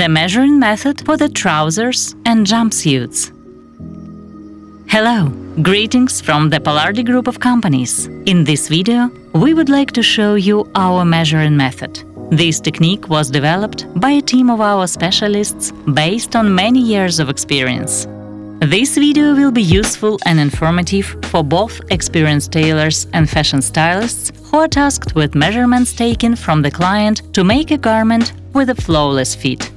The measuring method for the trousers and jumpsuits. Hello! Greetings from the Pollardi Group of companies. In this video, we would like to show you our measuring method. This technique was developed by a team of our specialists based on many years of experience. This video will be useful and informative for both experienced tailors and fashion stylists who are tasked with measurements taken from the client to make a garment with a flawless fit.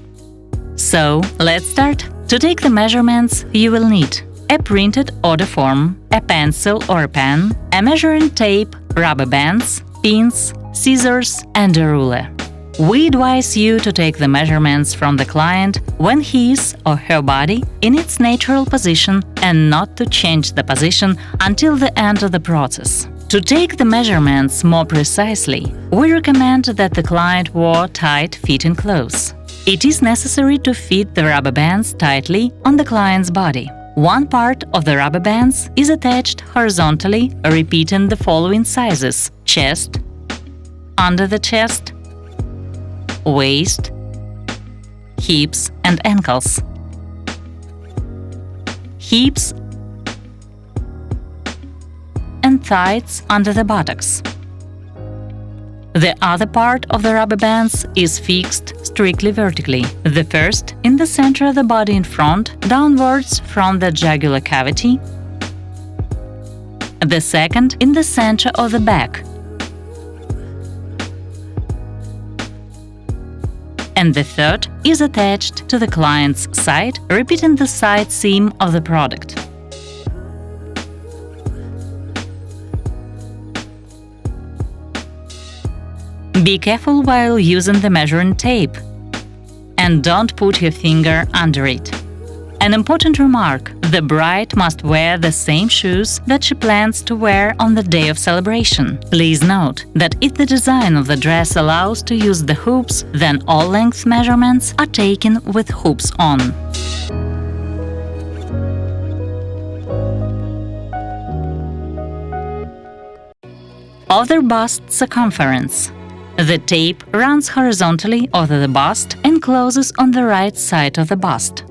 So, let's start. To take the measurements, you will need a printed order form, a pencil or a pen, a measuring tape, rubber bands, pins, scissors and a ruler. We advise you to take the measurements from the client when his or her body in its natural position and not to change the position until the end of the process. To take the measurements more precisely, we recommend that the client wore tight-fitting clothes. It is necessary to fit the rubber bands tightly on the client's body. One part of the rubber bands is attached horizontally, repeating the following sizes: chest, under the chest, waist, hips and ankles, hips and thighs under the buttocks. The other part of the rubber bands is fixed strictly vertically. The first in the center of the body in front, downwards from the jugular cavity. The second in the center of the back. And the third is attached to the client's side, repeating the side seam of the product. Be careful while using the measuring tape and don't put your finger under it. An important remark: the bride must wear the same shoes that she plans to wear on the day of celebration. Please note that if the design of the dress allows to use the hoops, then all length measurements are taken with hoops on. Of the bust circumference. The tape runs horizontally over the bust and closes on the right side of the bust.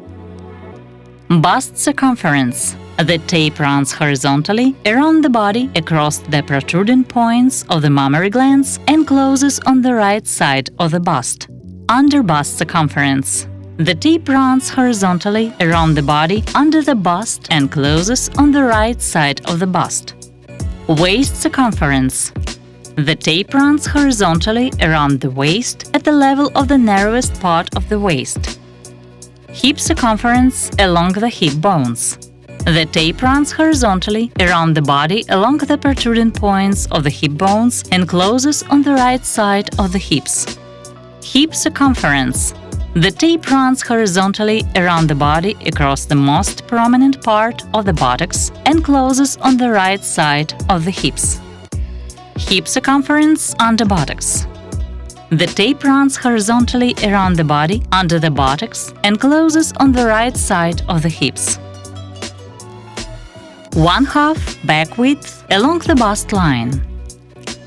Bust circumference. The tape runs horizontally around the body across the protruding points of the mammary glands and closes on the right side of the bust. Under bust circumference. The tape runs horizontally around the body under the bust and closes on the right side of the bust. Waist circumference. The tape runs horizontally around the waist at the level of the narrowest part of the waist. Hip circumference along the hip bones. The tape runs horizontally around the body along the protruding points of the hip bones and closes on the right side of the hips. Hip circumference. The tape runs horizontally around the body across the most prominent part of the buttocks and closes on the right side of the hips. Hip circumference under buttocks. The tape runs horizontally around the body under the buttocks and closes on the right side of the hips. 1/2 back width along the bust line.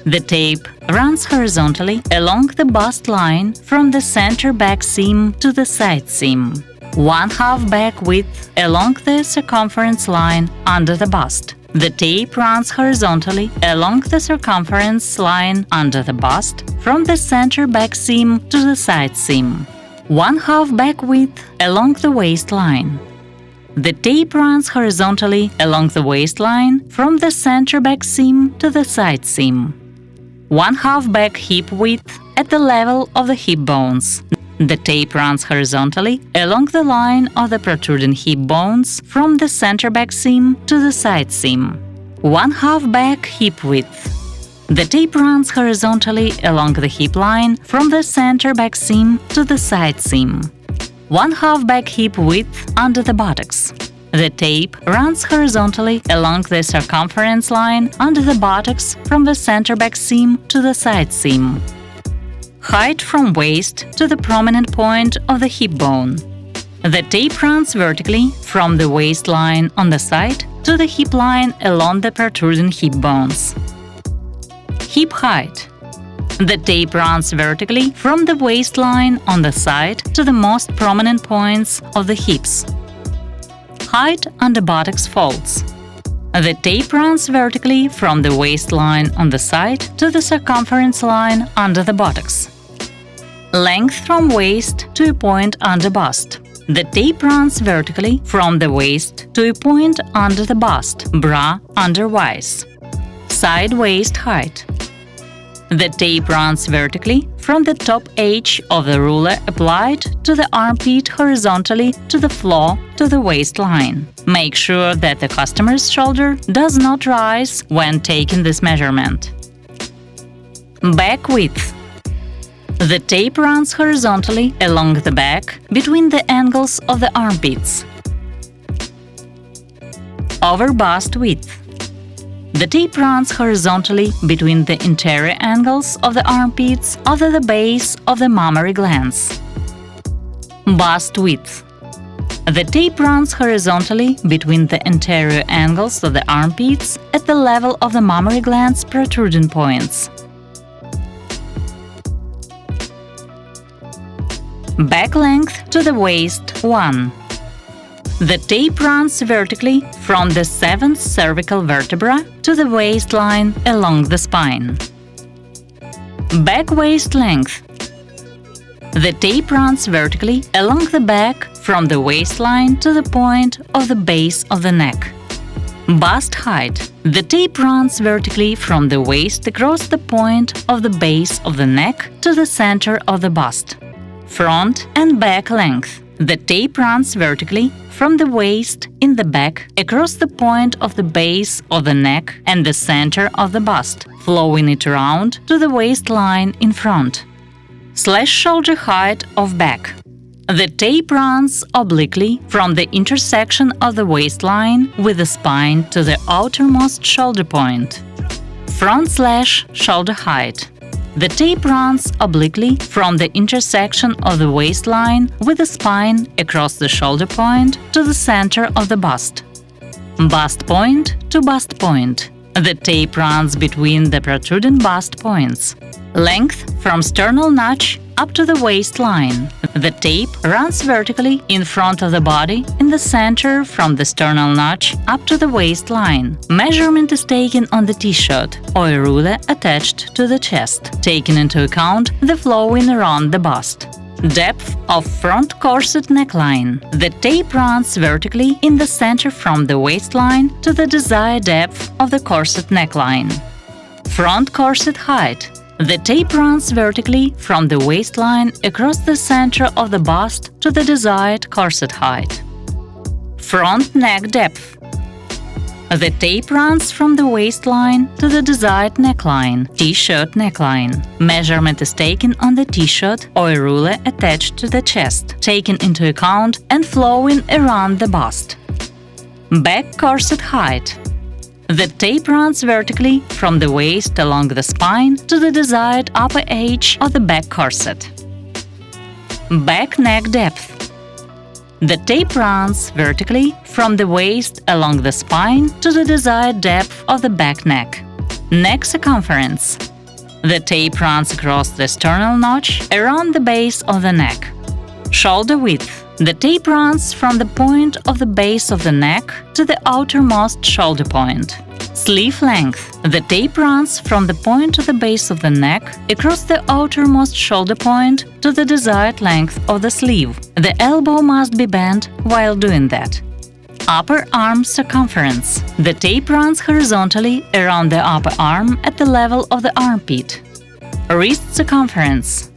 The tape runs horizontally along the bust line from the center back seam to the side seam. 1/2 back width along the circumference line under the bust. The tape runs horizontally along the circumference line under the bust from the center back seam to the side seam. 1/2 back width along the waistline. The tape runs horizontally along the waistline from the center back seam to the side seam. 1/2 back hip width at the level of the hip bones. The tape runs horizontally along the line of the protruding hip bones from the center back seam to the side seam. 1/2 back hip width. The tape runs horizontally along the hip line from the center back seam to the side seam. 1/2 back hip width under the buttocks. The tape runs horizontally along the circumference line under the buttocks from the center back seam to the side seam. Height from waist to the prominent point of the hip bone. The tape runs vertically from the waistline on the side to the hip line along the protruding hip bones. Hip height. The tape runs vertically from the waistline on the side to the most prominent points of the hips. Height under buttocks folds. The tape runs vertically from the waistline on the side to the circumference line under the buttocks. Length from waist to a point under bust. The tape runs vertically from the waist to a point under the bust, bra under vise. Side waist height. The tape runs vertically from the top edge of the ruler applied to the armpit horizontally to the floor to the waistline. Make sure that the customer's shoulder does not rise when taking this measurement. Back width. The tape runs horizontally along the back between the angles of the armpits. Over bust width. The tape runs horizontally between the interior angles of the armpits over the base of the mammary glands. Bust width. The tape runs horizontally between the interior angles of the armpits at the level of the mammary glands protruding points. Back length to the waist 1. The tape runs vertically from the 7th cervical vertebra to the waistline along the spine. Back waist length. The tape runs vertically along the back from the waistline to the point of the base of the neck. Bust height. The tape runs vertically from the waist across the point of the base of the neck to the center of the bust. Front and back length. The tape runs vertically from the waist in the back across the point of the base of the neck and the center of the bust, flowing it around to the waistline in front. Shoulder height of back. The tape runs obliquely from the intersection of the waistline with the spine to the outermost shoulder point. Front shoulder height. The tape runs obliquely from the intersection of the waistline with the spine across the shoulder point to the center of the bust. Bust point to bust point. The tape runs between the protruding bust points. Length from sternal notch up to the waistline. The tape runs vertically in front of the body in the center from the sternal notch up to the waistline. Measurement is taken on the T-shirt or a ruler attached to the chest, taking into account the flowing around the bust. Depth of front corset neckline. The tape runs vertically in the center from the waistline to the desired depth of the corset neckline. Front corset height. The tape runs vertically from the waistline across the center of the bust to the desired corset height. Front neck depth. The tape runs from the waistline to the desired neckline, T-shirt neckline. Measurement is taken on the T-shirt or a ruler attached to the chest, taken into account and flowing around the bust. Back corset height. The tape runs vertically from the waist along the spine to the desired upper edge of the back corset. Back neck depth. The tape runs vertically from the waist along the spine to the desired depth of the back neck. Neck circumference. The tape runs across the sternal notch around the base of the neck. Shoulder width. The tape runs from the point of the base of the neck to the outermost shoulder point. Sleeve length. The tape runs from the point of the base of the neck across the outermost shoulder point to the desired length of the sleeve. The elbow must be bent while doing that. Upper arm circumference. The tape runs horizontally around the upper arm at the level of the armpit. Wrist circumference.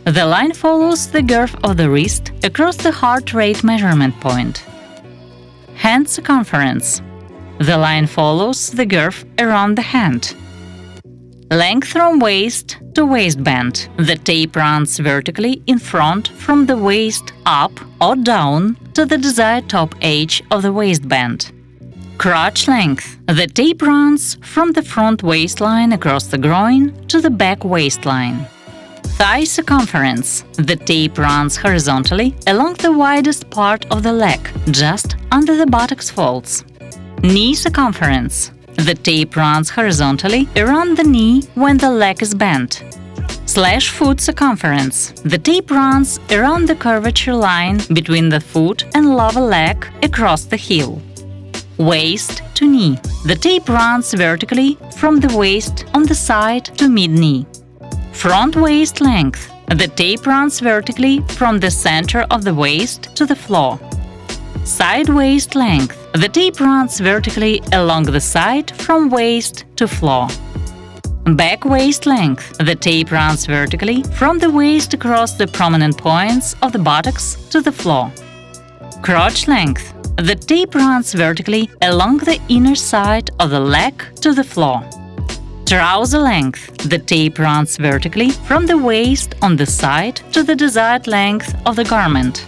The line follows the girth of the wrist across the heart rate measurement point. Hand circumference. The line follows the girth around the hand. Length from waist to waistband. The tape runs vertically in front from the waist up or down to the desired top edge of the waistband. Crotch length. The tape runs from the front waistline across the groin to the back waistline. Thigh circumference. The tape runs horizontally along the widest part of the leg, just under the buttocks folds. Knee circumference. The tape runs horizontally around the knee when the leg is bent. /foot circumference. The tape runs around the curvature line between the foot and lower leg across the heel. Waist to knee. The tape runs vertically from the waist on the side to mid-knee. Front waist length. The tape runs vertically from the center of the waist to the floor. Side waist length. The tape runs vertically along the side from waist to floor. Back waist length. The tape runs vertically from the waist across the prominent points of the buttocks to the floor. Crotch length. The tape runs vertically along the inner side of the leg to the floor. Trouser length. The tape runs vertically from the waist on the side to the desired length of the garment.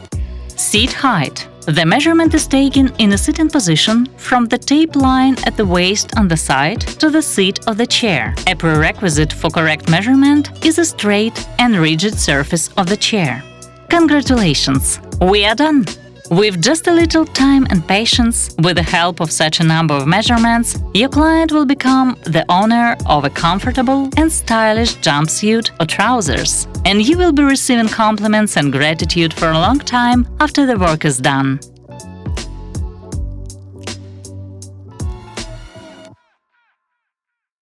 Seat height. The measurement is taken in a sitting position from the tape line at the waist on the side to the seat of the chair. A prerequisite for correct measurement is a straight and rigid surface of the chair. Congratulations! We are done! With just a little time and patience, with the help of such a number of measurements, your client will become the owner of a comfortable and stylish jumpsuit or trousers, and you will be receiving compliments and gratitude for a long time after the work is done.